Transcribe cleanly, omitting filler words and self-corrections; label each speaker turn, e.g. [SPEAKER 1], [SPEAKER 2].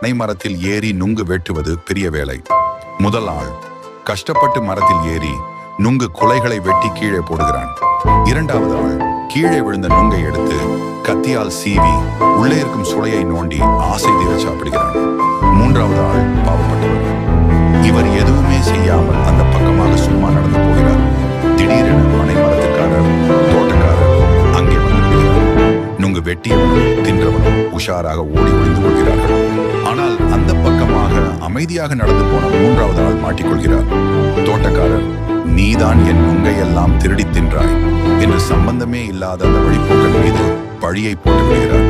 [SPEAKER 1] பனை மரத்தில் ஏறி நுங்கு வெட்டுவது பெரிய வேலை. முதல் ஆள் கஷ்டப்பட்டு மரத்தில் ஏறி நுங்கு குலைகளை வெட்டி கீழே போடுகிறான். இரண்டாவது ஆள் கீழே விழுந்த நுங்கை எடுத்து கத்தியால் சீவி உள்ளே இருக்கும் சுளையை நோண்டி ஆசை தீர சாப்பிடுகிறான். மூன்றாவது ஆள் பாவப்பட்டவர். இவர் எதுவுமே செய்யாமல் அந்த பக்கமாக சும்மா நடந்து போகிறார். திடீரென பனை மரத்துக்காரர், தோட்டக்காரர் அங்கே வந்து விடுகிறார். நுங்கு வெட்டியவனும் தின்றவனும் உஷாராக ஓடி ஒளிந்து கொள்கிறார்கள். ஆனால் அந்த பக்கமாக அமைதியாக நடந்து போன மூன்றாவது ஆள் மாட்டிக்கொள்கிறார். தோட்டக்காரர், நீதான் என் நுங்கை எல்லாம் திருடி தின்றாய் என்று சம்பந்தமே இல்லாத அந்த வழிபோக்கன் மீது பழியை போட்டு விடுகிறார்.